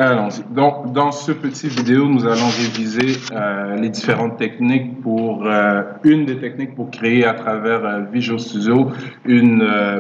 Allons-y. Donc, dans ce petit vidéo, nous allons réviser les différentes techniques pour une des techniques pour créer à travers Visual Studio une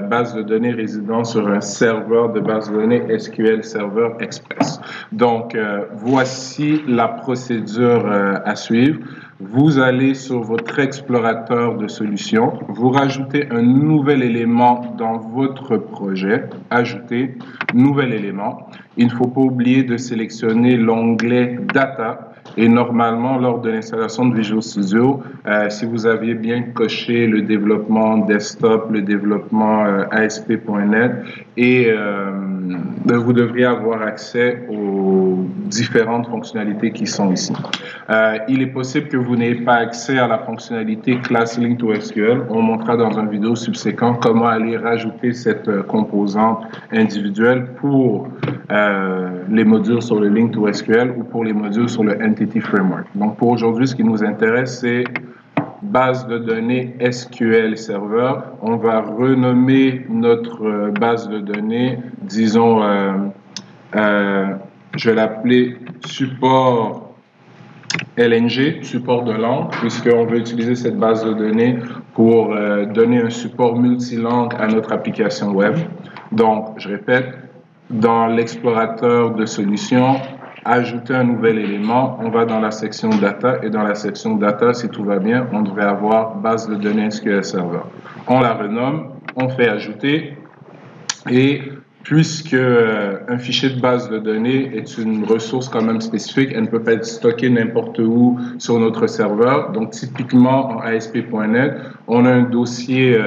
base de données résidant sur un serveur de base de données SQL Server Express. Donc, voici la procédure à suivre. Vous allez sur votre explorateur de solutions, vous rajoutez un nouvel élément dans votre projet, ajouter, nouvel élément. Il ne faut pas oublier de sélectionner l'onglet Data et normalement, lors de l'installation de Visual Studio, si vous aviez bien coché le développement desktop, le développement ASP.NET et vous devriez avoir accès aux différentes fonctionnalités qui sont ici. Il est possible que vous n'ayez pas accès à la fonctionnalité Class Link to SQL. On montrera dans une vidéo subséquente comment aller rajouter cette composante individuelle pour les modules sur le Link to SQL ou pour les modules sur le Entity Framework. Donc pour aujourd'hui, ce qui nous intéresse, c'est base de données SQL Server. On va renommer notre base de données, disons, je vais l'appeler support LNG, support de langue, puisqu'on veut utiliser cette base de données pour donner un support multilangue à notre application web. Donc, je répète, dans l'explorateur de solutions, ajouter un nouvel élément, on va dans la section Data, et dans la section Data, si tout va bien, on devrait avoir base de données SQL Server. On la renomme, on fait ajouter, et puisque un fichier de base de données est une ressource quand même spécifique, elle ne peut pas être stockée n'importe où sur notre serveur. Donc, typiquement, en ASP.NET, on a un dossier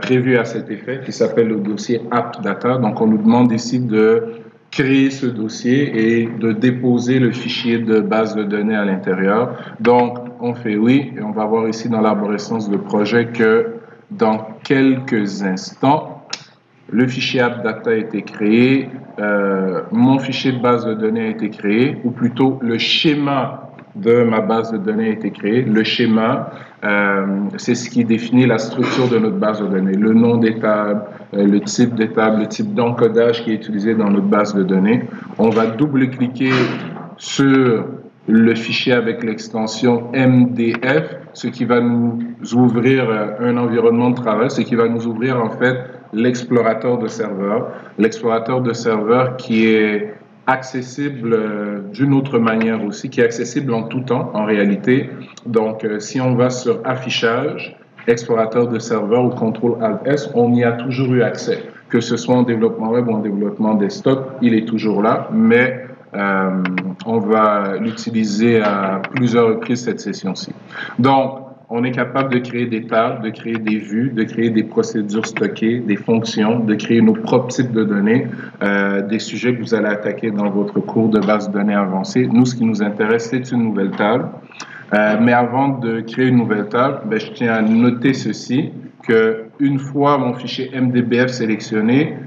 prévu à cet effet qui s'appelle le dossier AppData. Donc, on nous demande ici de créer ce dossier et de déposer le fichier de base de données à l'intérieur. Donc, on fait oui, et on va voir ici dans l'arborescence de projet que dans quelques instants, le fichier AppData a été créé, mon fichier de base de données a été créé, ou plutôt le schéma de ma base de données a été créé. Le schéma, c'est ce qui définit la structure de notre base de données, le nom des tables, le type des tables, le type d'encodage qui est utilisé dans notre base de données. On va double-cliquer sur le fichier avec l'extension MDF, ce qui va nous ouvrir un environnement de travail, ce qui va nous ouvrir en fait l'explorateur de serveur. L'explorateur de serveur qui est accessible d'une autre manière aussi, qui est accessible en tout temps en réalité. Donc, si on va sur affichage, explorateur de serveur ou CTRL-ALT-S, on y a toujours eu accès. Que ce soit en développement web ou en développement desktop, il est toujours là, mais on va l'utiliser à plusieurs reprises cette session-ci. Donc, on est capable de créer des tables, de créer des vues, de créer des procédures stockées, des fonctions, de créer nos propres types de données, des sujets que vous allez attaquer dans votre cours de base de données avancée. Nous, ce qui nous intéresse, c'est une nouvelle table. Mais avant de créer une nouvelle table, je tiens à noter ceci, que une fois mon fichier MDBF sélectionné,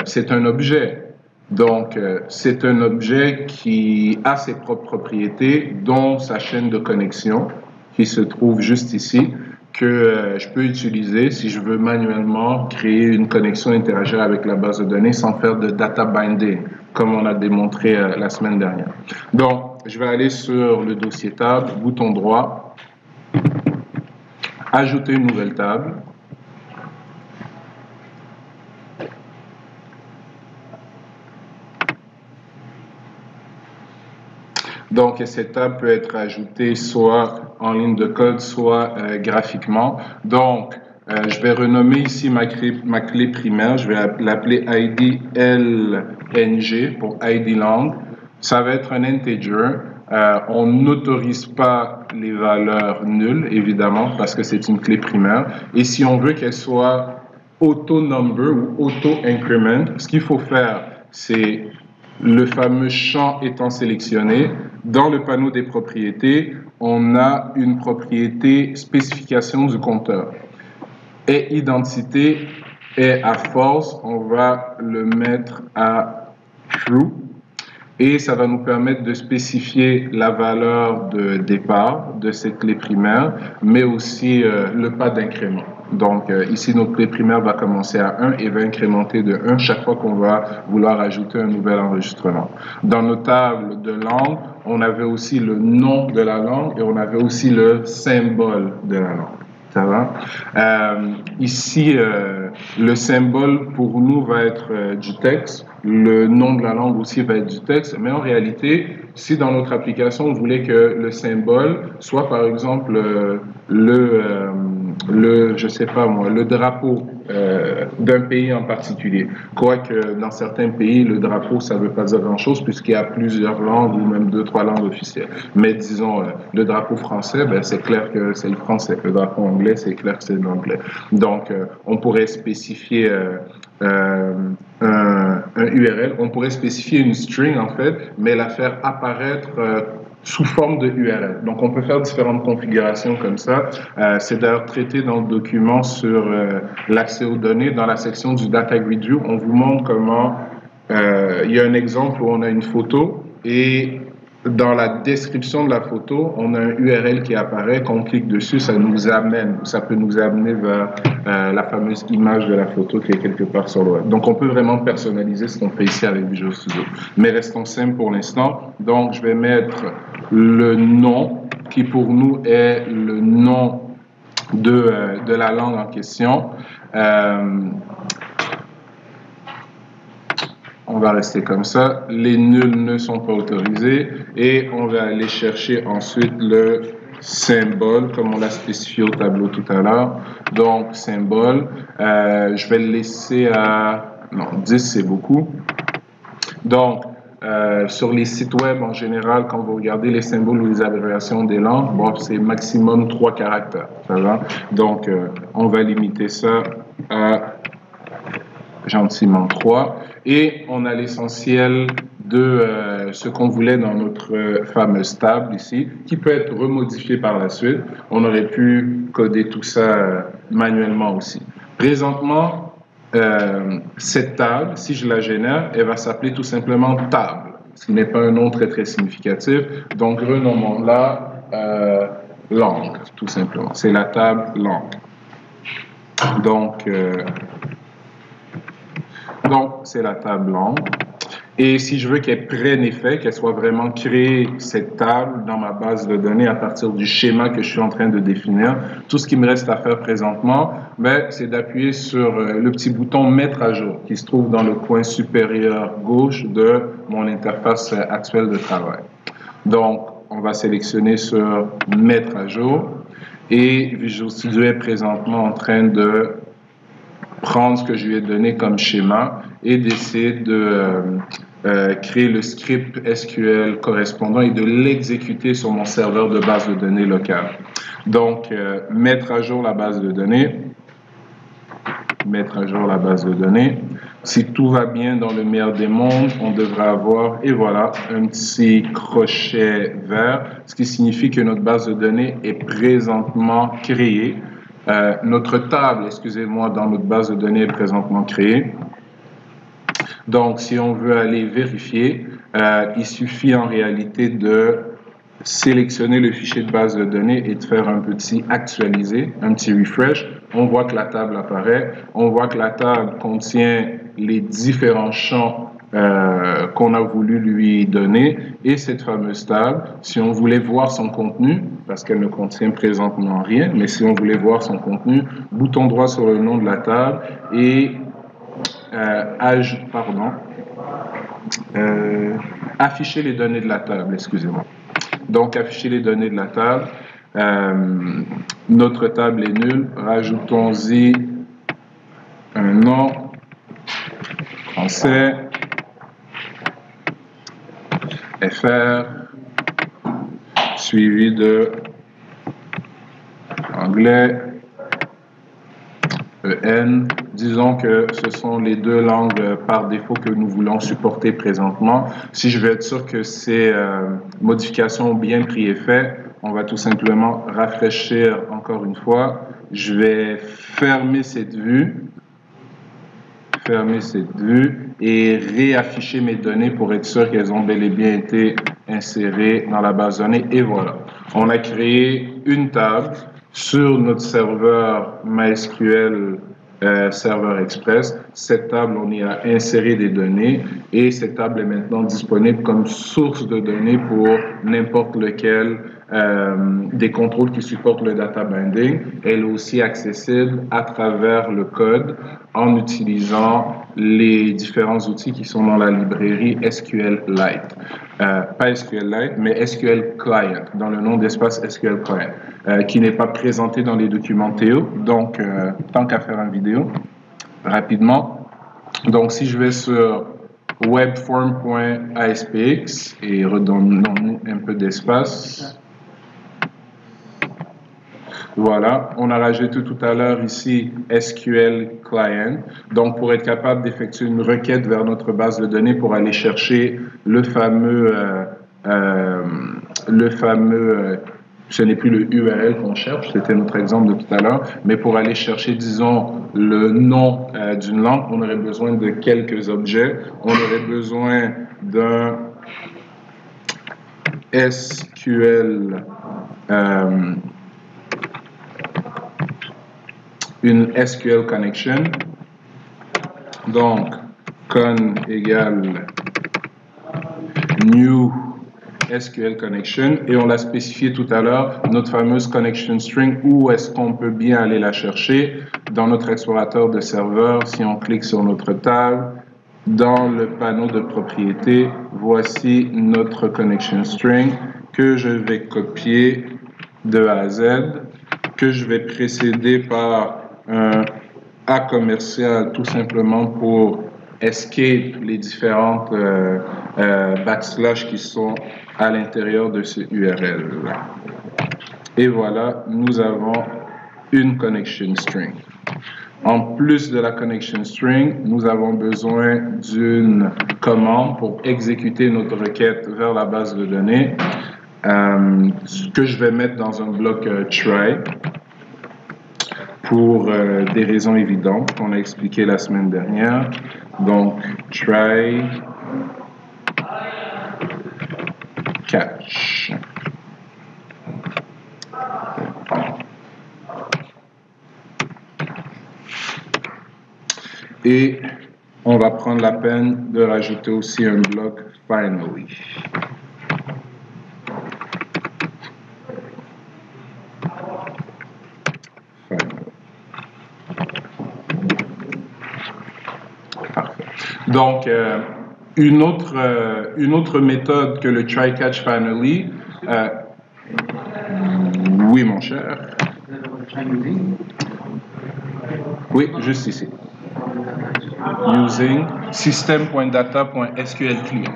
c'est un objet. Donc, c'est un objet qui a ses propres propriétés, dont sa chaîne de connexion, qui se trouve juste ici, que je peux utiliser si je veux manuellement créer une connexion, interagir avec la base de données sans faire de data binding, comme on a démontré la semaine dernière. Donc, je vais aller sur le dossier table, bouton droit, ajouter une nouvelle table. Donc, cette table peut être ajoutée soit en ligne de code, soit graphiquement. Donc, je vais renommer ici ma clé primaire. Je vais l'appeler ID LNG pour ID Lang. Ça va être un integer. On n'autorise pas les valeurs nulles, évidemment, parce que c'est une clé primaire. Et si on veut qu'elle soit auto-number ou auto-increment, ce qu'il faut faire, c'est le fameux champ étant sélectionné, dans le panneau des propriétés, on a une propriété spécification du compteur. Et identité est à false, on va le mettre à true. Et ça va nous permettre de spécifier la valeur de départ de cette clé primaire, mais aussi le pas d'incrément. Donc ici, notre clé primaire va commencer à 1 et va incrémenter de 1 chaque fois qu'on va vouloir ajouter un nouvel enregistrement. Dans nos tables de langue, on avait aussi le nom de la langue et on avait aussi le symbole de la langue. Ça va? Ici, le symbole pour nous va être du texte. Le nom de la langue aussi va être du texte. Mais en réalité, si dans notre application, on voulait que le symbole soit, par exemple, je sais pas moi, le drapeau d'un pays en particulier. Quoique dans certains pays, le drapeau, ça ne veut pas dire grand-chose puisqu'il y a plusieurs langues ou même 2, 3 langues officielles. Mais disons, le drapeau français, ben, c'est clair que c'est le français. Le drapeau anglais, c'est clair que c'est l'anglais. Donc, on pourrait spécifier un URL, on pourrait spécifier une string en fait, mais la faire apparaître sous forme de URL. Donc, on peut faire différentes configurations comme ça. C'est d'ailleurs traité dans le document sur l'accès aux données. Dans la section du Data Grid View, on vous montre comment il y a un exemple où on a une photo et dans la description de la photo, on a un URL qui apparaît. Quand on clique dessus, ça nous amène, ça peut nous amener vers la fameuse image de la photo qui est quelque part sur le web. Donc, on peut vraiment personnaliser ce qu'on fait ici avec Visual Studio. Mais restons simples pour l'instant. Donc, je vais mettre le nom qui pour nous est le nom de la langue en question. On va rester comme ça. Les nuls ne sont pas autorisés et on va aller chercher ensuite le symbole comme on l'a spécifié au tableau tout à l'heure. Donc, symbole, je vais le laisser à... Non, 10 c'est beaucoup. Donc, sur les sites web en général, quand vous regardez les symboles ou les abréviations des langues, bon, c'est maximum 3 caractères. Ça va? Donc, on va limiter ça à gentiment 3. Et on a l'essentiel de ce qu'on voulait dans notre fameuse table ici, qui peut être remodifié par la suite. On aurait pu coder tout ça manuellement aussi. Présentement, cette table, si je la génère, elle va s'appeler tout simplement table, ce qui n'est pas un nom très très significatif. Donc, renommons-la langue, tout simplement. C'est la table langue. Donc, c'est la table langue. Et si je veux qu'elle prenne effet, qu'elle soit vraiment créée, cette table, dans ma base de données à partir du schéma que je suis en train de définir, tout ce qui me reste à faire présentement, ben, c'est d'appuyer sur le petit bouton « Mettre à jour » qui se trouve dans le coin supérieur gauche de mon interface actuelle de travail. Donc, on va sélectionner sur « Mettre à jour » et Visual Studio est présentement en train de prendre ce que je lui ai donné comme schéma et d'essayer de créer le script SQL correspondant et de l'exécuter sur mon serveur de base de données local. Donc, mettre à jour la base de données. Mettre à jour la base de données. Si tout va bien dans le meilleur des mondes, on devrait avoir, et voilà, un petit crochet vert, ce qui signifie que notre base de données est présentement créée. Notre table, excusez-moi, dans notre base de données est présentement créée. Donc, si on veut aller vérifier, il suffit en réalité de sélectionner le fichier de base de données et de faire un petit actualiser, un petit refresh. On voit que la table apparaît. On voit que la table contient les différents champs qu'on a voulu lui donner. Et cette fameuse table, si on voulait voir son contenu, parce qu'elle ne contient présentement rien, mais si on voulait voir son contenu, bouton droit sur le nom de la table et afficher les données de la table, excusez-moi. Donc, afficher les données de la table. Notre table est nulle. Rajoutons-y un nom français, FR, suivi de anglais, EN. Disons que ce sont les deux langues par défaut que nous voulons supporter présentement. Si je veux être sûr que ces modifications ont bien pris effet, on va tout simplement rafraîchir encore une fois. Je vais fermer cette vue et réafficher mes données pour être sûr qu'elles ont bel et bien été insérées dans la base de données. Et voilà, on a créé une table sur notre serveur MySQL Server Express. Cette table, on y a inséré des données et cette table est maintenant disponible comme source de données pour n'importe lequel des contrôles qui supportent le data binding. Elle est aussi accessible à travers le code en utilisant les différents outils qui sont dans la librairie SQLite. Pas SQLite, mais SQL Client, dans le nom d'espace SQL Client, qui n'est pas présenté dans les documents Théo. Donc, tant qu'à faire une vidéo, rapidement. Donc, si je vais sur webform.aspx et redonnons-nous un peu d'espace. Voilà, on a rajouté tout à l'heure ici SQL Client. Donc, pour être capable d'effectuer une requête vers notre base de données pour aller chercher le fameux ce n'est plus le URL qu'on cherche, c'était notre exemple de tout à l'heure, mais pour aller chercher, disons, le nom d'une langue, on aurait besoin de quelques objets. On aurait besoin d'un SQL, une SQL connection. Donc, con égale new SQL connection, et on l'a spécifié tout à l'heure, notre fameuse connection string, où est-ce qu'on peut bien aller la chercher dans notre explorateur de serveur. Si on clique sur notre table, dans le panneau de propriétés, voici notre connection string que je vais copier de A à Z, que je vais précéder par un A commercial tout simplement pour escape les différentes backslash qui sont à l'intérieur de ce URL. Et voilà, nous avons une connection string. En plus de la connection string, nous avons besoin d'une commande pour exécuter notre requête vers la base de données, que je vais mettre dans un bloc try pour des raisons évidentes qu'on a expliquées la semaine dernière. Donc, try catch. Et on va prendre la peine de rajouter aussi un bloc finally. Parfait. Donc, une autre méthode que le try catch finally. Oui, mon cher. Oui, juste ici. Using system.data.sql client.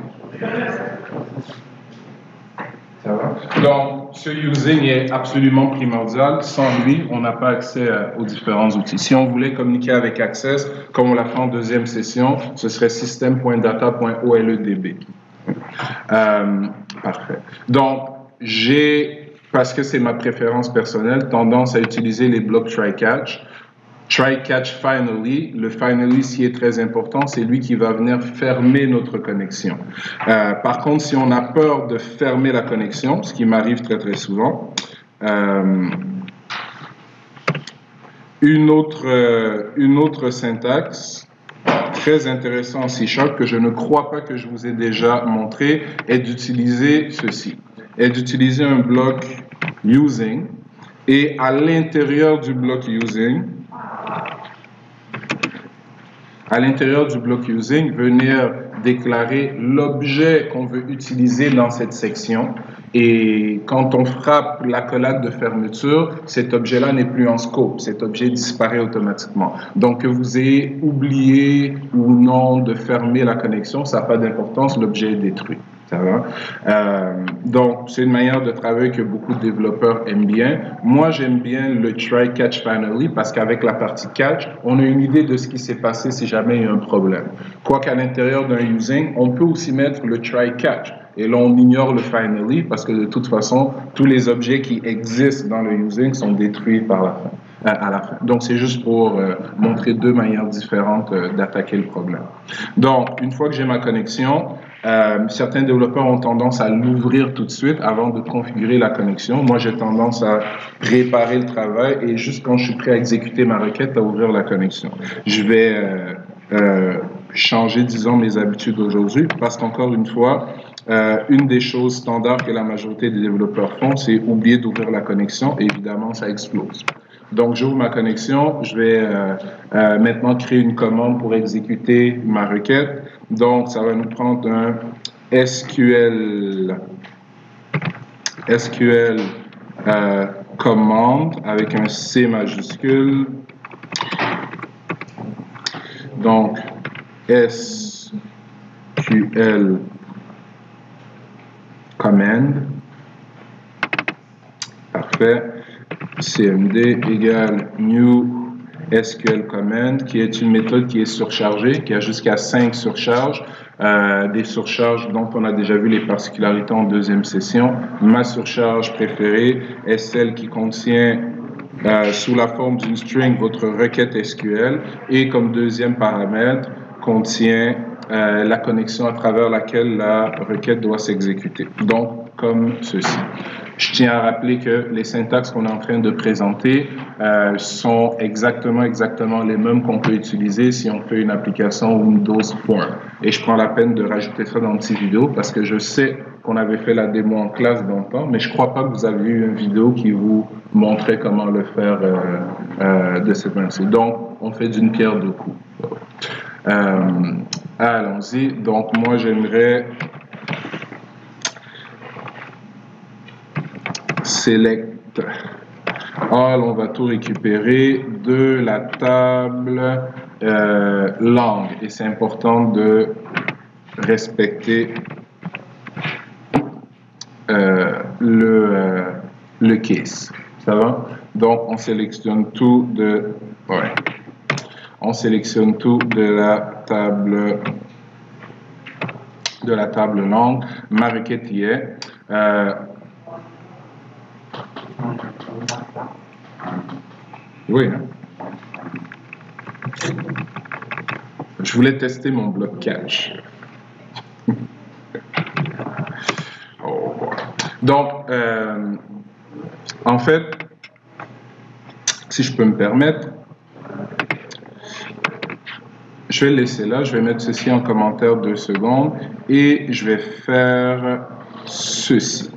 Ça va? Donc, ce using est absolument primordial. Sans lui, on n'a pas accès aux différents outils. Si on voulait communiquer avec Access, comme on l'a fait en deuxième session, ce serait system.data.oledb. Parfait. Donc, parce que c'est ma préférence personnelle, tendance à utiliser les blocs try-catch. Try-catch finally, le finally, s'il est très important, c'est lui qui va venir fermer notre connexion. Par contre, si on a peur de fermer la connexion, ce qui m'arrive très très souvent, une autre syntaxe très intéressante en C# que je ne crois pas que je vous ai déjà montré est d'utiliser ceci, est d'utiliser un bloc using, et à l'intérieur du bloc using, venir déclarer l'objet qu'on veut utiliser dans cette section. Et quand on frappe l'accolade de fermeture, cet objet-là n'est plus en scope. Cet objet disparaît automatiquement. Donc, que vous ayez oublié ou non de fermer la connexion, ça n'a pas d'importance, l'objet est détruit. Ça va? Donc, c'est une manière de travailler que beaucoup de développeurs aiment bien. Moi, j'aime bien le try catch finally parce qu'avec la partie catch, on a une idée de ce qui s'est passé si jamais il y a un problème. Quoiqu'à l'intérieur d'un using, on peut aussi mettre le try catch. Et là, on ignore le finally parce que de toute façon, tous les objets qui existent dans le using sont détruits par la fin. à la fin. Donc, c'est juste pour montrer deux manières différentes d'attaquer le problème. Donc, une fois que j'ai ma connexion, certains développeurs ont tendance à l'ouvrir tout de suite avant de configurer la connexion. Moi, j'ai tendance à préparer le travail et juste quand je suis prêt à exécuter ma requête, à ouvrir la connexion. Je vais changer, disons, mes habitudes aujourd'hui parce qu'encore une fois, une des choses standards que la majorité des développeurs font, c'est oublier d'ouvrir la connexion et évidemment, ça explose. Donc, j'ouvre ma connexion, je vais maintenant créer une commande pour exécuter ma requête. Donc, ça va nous prendre un SQL commande avec un C majuscule. Donc, SQL command. Parfait. CMD égale new SQL command, qui est une méthode qui est surchargée, qui a jusqu'à 5 surcharges, des surcharges dont on a déjà vu les particularités en deuxième session. Ma surcharge préférée est celle qui contient sous la forme d'une string votre requête SQL et comme deuxième paramètre contient la connexion à travers laquelle la requête doit s'exécuter. Donc, comme ceci. Je tiens à rappeler que les syntaxes qu'on est en train de présenter sont exactement les mêmes qu'on peut utiliser si on fait une application Windows Form. Et je prends la peine de rajouter ça dans une petite vidéo parce que je sais qu'on avait fait la démo en classe dans le temps, mais je ne crois pas que vous avez eu une vidéo qui vous montrait comment le faire de cette manière. Donc, on fait d'une pierre deux coups. Allons-y. Donc, moi, j'aimerais select all, on va tout récupérer de la table langue. Et c'est important de respecter le case. Ça va? Donc, on sélectionne tout de... Ouais. On sélectionne tout de la table langue. Ma requête y est. Oui. Je voulais tester mon bloc catch. Oh, boy. Donc, en fait, si je peux me permettre, je vais le laisser là, je vais mettre ceci en commentaire 2 secondes et je vais faire ceci.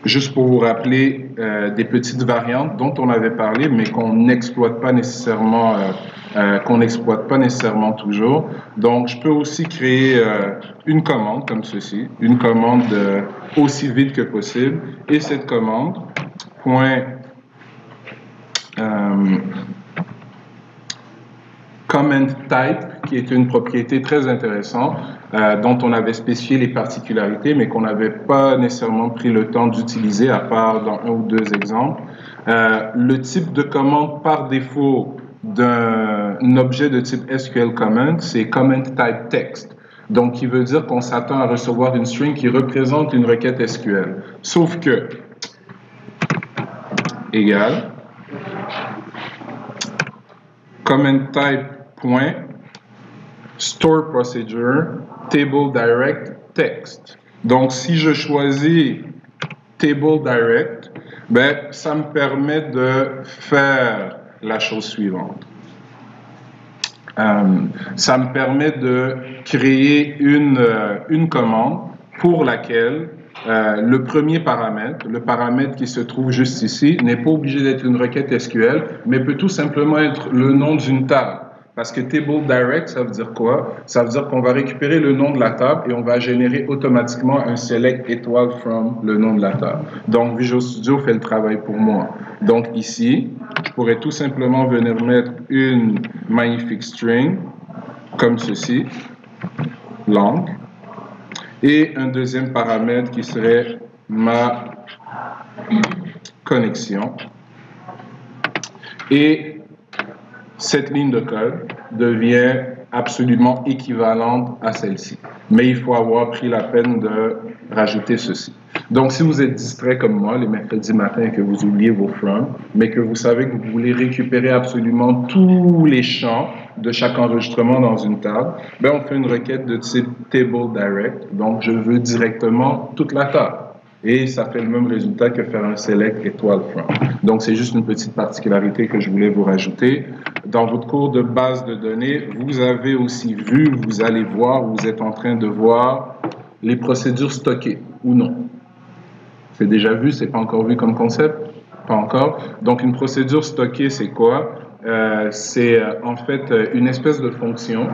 Juste pour vous rappeler des petites variantes dont on avait parlé, mais qu'on n'exploite pas nécessairement, toujours. Donc, je peux aussi créer une commande comme ceci, une commande aussi vite que possible. Et cette commande, comment type, qui est une propriété très intéressante, dont on avait spécifié les particularités, mais qu'on n'avait pas nécessairement pris le temps d'utiliser, à part dans un ou deux exemples. Le type de commande par défaut d'un objet de type SQL command, c'est comment type text. Donc, qui veut dire qu'on s'attend à recevoir une string qui représente une requête SQL. Sauf que, égal, comment type point store procedure table direct text. Donc, si je choisis table direct, ben, ça me permet de faire la chose suivante. Ça me permet de créer une commande pour laquelle le premier paramètre, le paramètre qui se trouve juste ici, n'est pas obligé d'être une requête SQL, mais peut tout simplement être le nom d'une table. Parce que table direct, ça veut dire quoi? Ça veut dire qu'on va récupérer le nom de la table et on va générer automatiquement un select étoile from le nom de la table. Donc, Visual Studio fait le travail pour moi. Donc, ici, je pourrais tout simplement venir mettre une magnifique string, comme ceci, langue, et un deuxième paramètre qui serait ma connexion. Et cette ligne de code devient absolument équivalente à celle-ci. Mais il faut avoir pris la peine de rajouter ceci. Donc, si vous êtes distrait comme moi les mercredis matins et que vous oubliez vos from, mais que vous savez que vous voulez récupérer absolument tous les champs de chaque enregistrement dans une table, ben on fait une requête de type table direct. Donc, je veux directement toute la table. Et ça fait le même résultat que faire un select étoile from. Donc, c'est juste une petite particularité que je voulais vous rajouter. Dans votre cours de base de données, vous avez aussi vu, vous allez voir, vous êtes en train de voir les procédures stockées ou non. C'est déjà vu, c'est pas encore vu comme concept? Pas encore. Donc, une procédure stockée, c'est quoi? C'est en fait une espèce de fonction,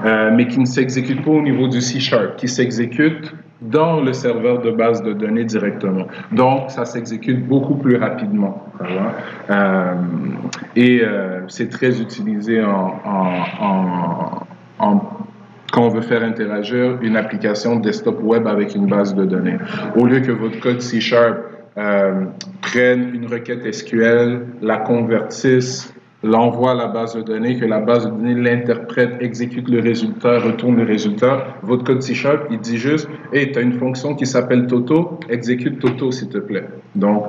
mais qui ne s'exécute pas au niveau du C#, qui s'exécute dans le serveur de base de données directement. Donc, ça s'exécute beaucoup plus rapidement. C'est très utilisé quand on veut faire interagir une application desktop web avec une base de données. Au lieu que votre code C# prenne une requête SQL, la convertisse, l'envoie à la base de données, que la base de données l'interprète, exécute le résultat, retourne le résultat, votre code C#, il dit juste « Hey, tu as une fonction qui s'appelle Toto, exécute Toto s'il te plaît. » Donc,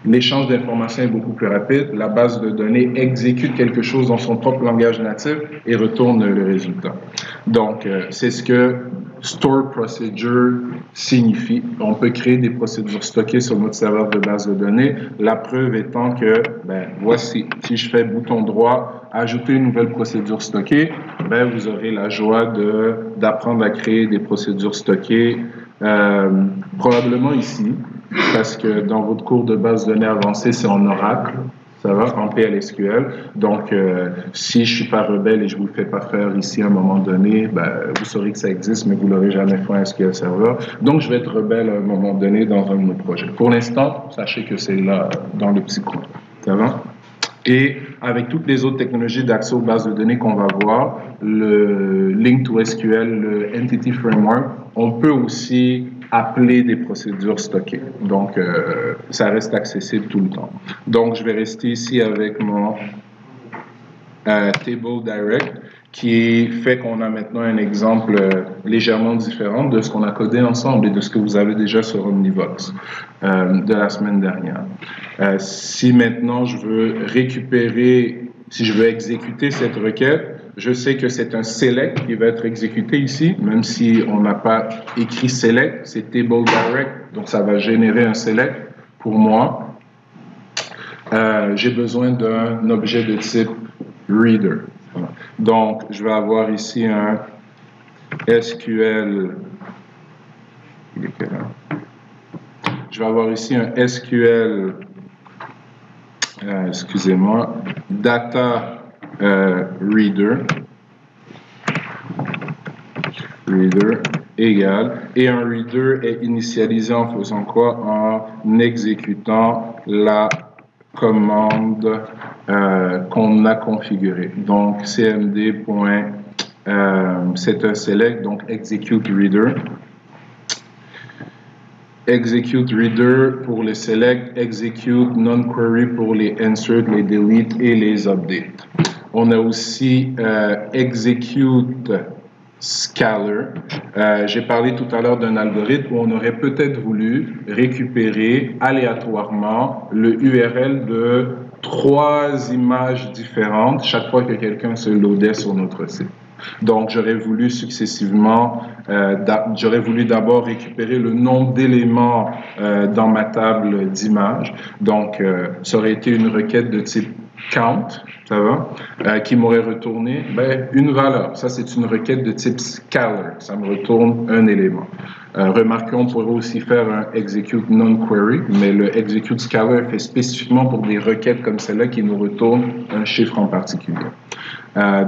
l'échange d'informations est beaucoup plus rapide. La base de données exécute quelque chose dans son propre langage natif et retourne le résultat. Donc, c'est ce que Store Procedure signifie. On peut créer des procédures stockées sur notre serveur de base de données. La preuve étant que, voici, si je fais bouton droit, ajouter une nouvelle procédure stockée, vous aurez la joie d'apprendre à créer des procédures stockées, probablement ici, parce que dans votre cours de base de données avancée, c'est en Oracle, ça va, en PLSQL. Donc, si je ne suis pas rebelle et je ne vous le fais pas faire ici à un moment donné, vous saurez que ça existe, mais vous ne l'aurez jamais fait en SQL Server. Donc, je vais être rebelle à un moment donné dans un de nos projets. Pour l'instant, sachez que c'est là, dans le petit coin. Ça va? Et avec toutes les autres technologies d'accès aux bases de données qu'on va voir, le Link to SQL, le Entity Framework, on peut aussi appeler des procédures stockées. Donc, ça reste accessible tout le temps. Donc, je vais rester ici avec mon Table Direct, qui fait qu'on a maintenant un exemple légèrement différent de ce qu'on a codé ensemble et de ce que vous avez déjà sur Omnivox de la semaine dernière. Si maintenant je veux récupérer, si je veux exécuter cette requête, je sais que c'est un select qui va être exécuté ici, même si on n'a pas écrit select, c'est table direct, donc ça va générer un select pour moi. J'ai besoin d'un objet de type reader. Donc, je vais avoir ici un SQL. Je vais avoir ici un SQL, excusez-moi, data reader égale, et un reader est initialisé en faisant quoi? En exécutant la commande qu'on a configurée. Donc, cmd. C'est un select, donc execute reader. Execute reader pour les select, execute non-query pour les insert, les delete et les update. On a aussi execute scalar. J'ai parlé tout à l'heure d'un algorithme où on aurait peut-être voulu récupérer aléatoirement le URL de 3 images différentes chaque fois que quelqu'un se loadait sur notre site. Donc, j'aurais voulu successivement, j'aurais voulu d'abord récupérer le nombre d'éléments dans ma table d'images. Donc, ça aurait été une requête de type count, ça va, qui m'aurait retourné une valeur. Ça, c'est une requête de type scalar. Ça me retourne un élément. Remarquez, on pourrait aussi faire un execute non-query, mais le execute scalar est fait spécifiquement pour des requêtes comme celle-là qui nous retournent un chiffre en particulier.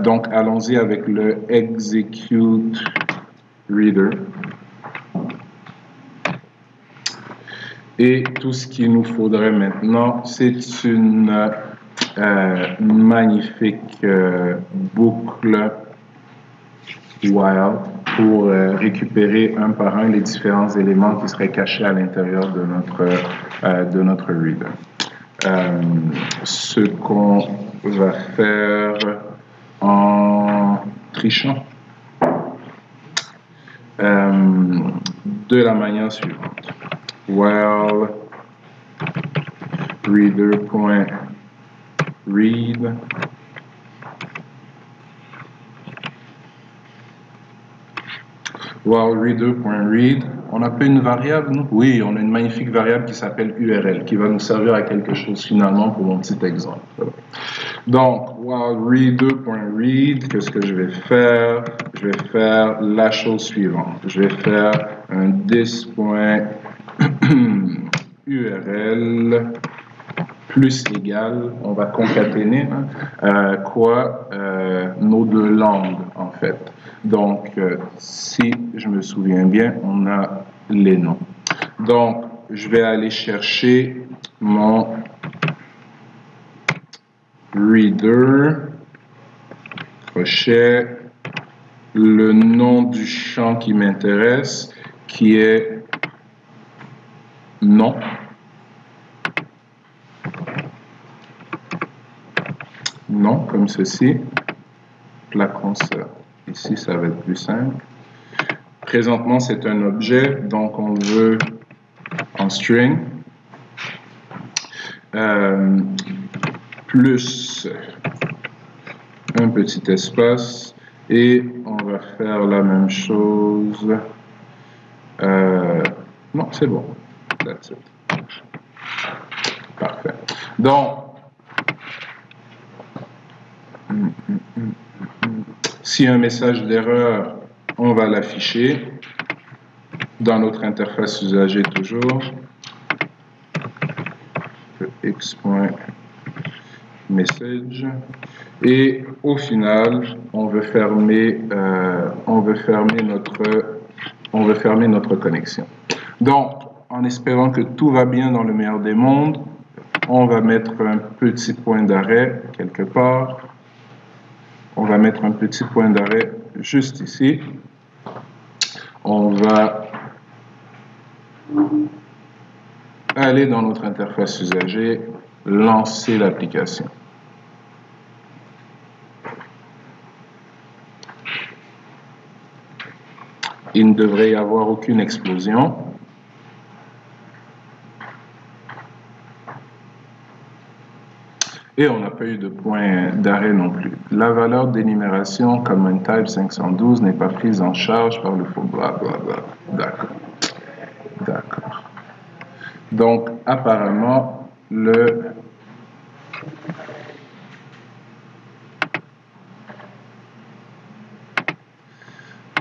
Donc, allons-y avec le execute reader. Et tout ce qu'il nous faudrait maintenant, c'est une magnifique boucle while pour récupérer un par un les différents éléments qui seraient cachés à l'intérieur de notre reader. Ce qu'on va faire en trichant de la manière suivante. while reader.read. While reader.read, on n'a pas une variable, nous? Oui, on a une magnifique variable qui s'appelle URL, qui va nous servir à quelque chose finalement pour mon petit exemple. Donc, while reader.read, qu'est-ce que je vais faire? Je vais faire la chose suivante. Je vais faire un this.url plus égal, on va concaténer nos deux langues en fait. Donc, si je me souviens bien, on a les noms. Donc, je vais aller chercher mon reader, crochet, le nom du champ qui m'intéresse, qui est nom. Nom, comme ceci. Plaquons ça. Ici, ça va être plus simple. Présentement, c'est un objet, donc on le veut en string. Plus un petit espace. Et on va faire la même chose. Non, c'est bon. That's it. Parfait. Donc, s'il y a un message d'erreur, on va l'afficher dans notre interface usager toujours. X.message. Et au final, on veut fermer notre connexion. Donc, en espérant que tout va bien dans le meilleur des mondes, on va mettre un petit point d'arrêt quelque part. On va mettre un petit point d'arrêt juste ici. On va aller dans notre interface usager, lancer l'application. Il ne devrait y avoir aucune explosion. Et on n'a pas eu de point d'arrêt non plus. La valeur d'énumération common type 512 n'est pas prise en charge par le faux blablabla. D'accord. D'accord. Donc, apparemment,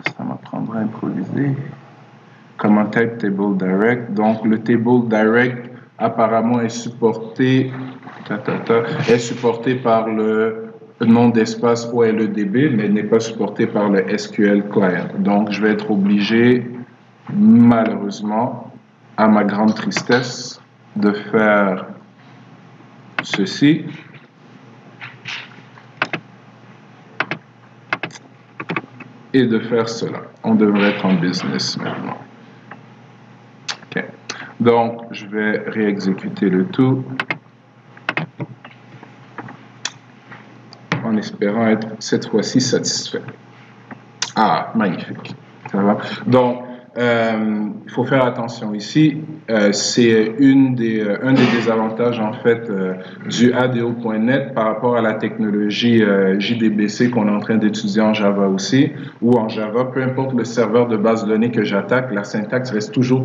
ça m'apprendra à improviser. Common type table direct. Donc, le table direct, apparemment, est supporté par le nom d'espace OLEDB, mais n'est pas supporté par le SQL Client. Donc, je vais être obligé, malheureusement, à ma grande tristesse, de faire ceci. Et de faire cela. On devrait être en business maintenant. OK. Donc, je vais réexécuter le tout. En espérant être cette fois-ci satisfait. Ah, magnifique. Ça va. Donc, il faut faire attention ici. C'est un des désavantages en fait du ADO.NET par rapport à la technologie JDBC qu'on est en train d'étudier en Java aussi, ou en Java, peu importe le serveur de base de données que j'attaque, la syntaxe reste toujours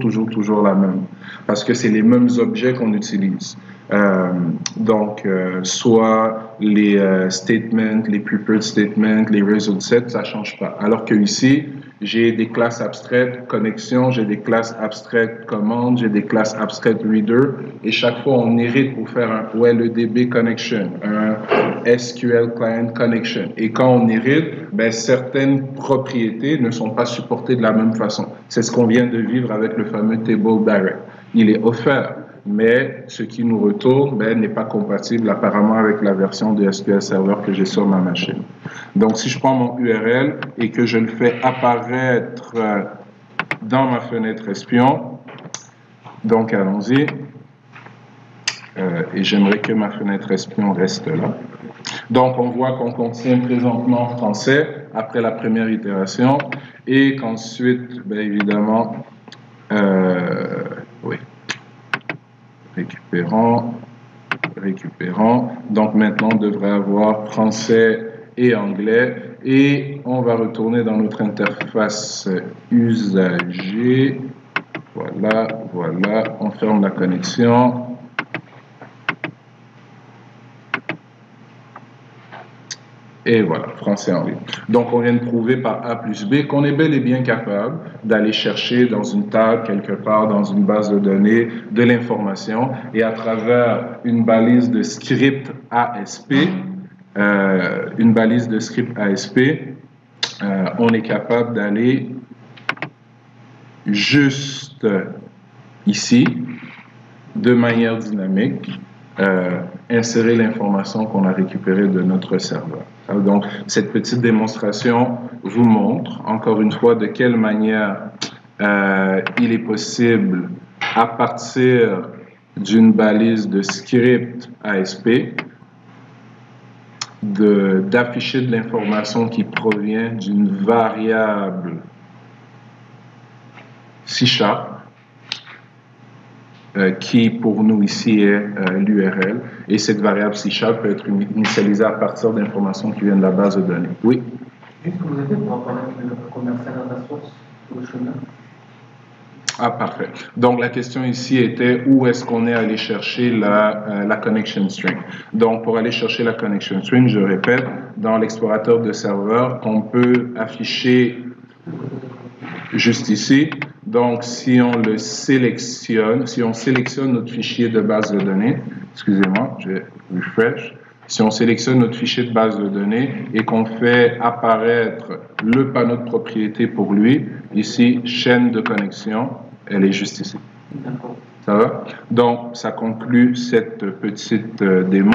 la même, parce que c'est les mêmes objets qu'on utilise. Donc, soit les statements, les prepared statements, les result sets, ça ne change pas. Alors que ici, j'ai des classes abstraites connexion, j'ai des classes abstraites commande, j'ai des classes abstraites reader, et chaque fois on hérite pour faire un OLEDB connection, un SQL client connection. Et quand on hérite, ben, certaines propriétés ne sont pas supportées de la même façon. C'est ce qu'on vient de vivre avec le fameux table direct. Il est offert, mais ce qui nous retourne n'est pas compatible apparemment avec la version de SQL Server que j'ai sur ma machine. Donc, si je prends mon URL et que je le fais apparaître dans ma fenêtre espion, donc allons-y, et j'aimerais que ma fenêtre espion reste là. Donc, on voit qu'on contient présentement en français après la première itération et qu'ensuite, évidemment, oui, récupérons. Donc maintenant, on devrait avoir français et anglais. Et on va retourner dans notre interface usager. Voilà. On ferme la connexion. Et voilà, français en ligne. Donc, on vient de prouver par A plus B qu'on est bel et bien capable d'aller chercher dans une table, quelque part, dans une base de données, de l'information. Et à travers une balise de script ASP, on est capable d'aller juste ici, de manière dynamique, insérer l'information qu'on a récupérée de notre serveur. Donc, cette petite démonstration vous montre, encore une fois, de quelle manière il est possible, à partir d'une balise de script ASP, d'afficher de l'information qui provient d'une variable C#, qui pour nous ici est l'URL, et cette variable C# peut être initialisée à partir d'informations qui viennent de la base de données. Oui? Est-ce que vous avez pour apparaître le commercial data source ou le chemin? Ah, parfait. Donc, la question ici était où est-ce qu'on est allé chercher la connection string. Donc, pour aller chercher la connection string, je répète, dans l'explorateur de serveur, on peut afficher juste ici. Donc, si on le sélectionne, si on sélectionne notre fichier de base de données, excusez-moi, je refresh. Si on sélectionne notre fichier de base de données et qu'on fait apparaître le panneau de propriété pour lui, ici, chaîne de connexion, elle est juste ici. Ça va? Donc, ça conclut cette petite démo.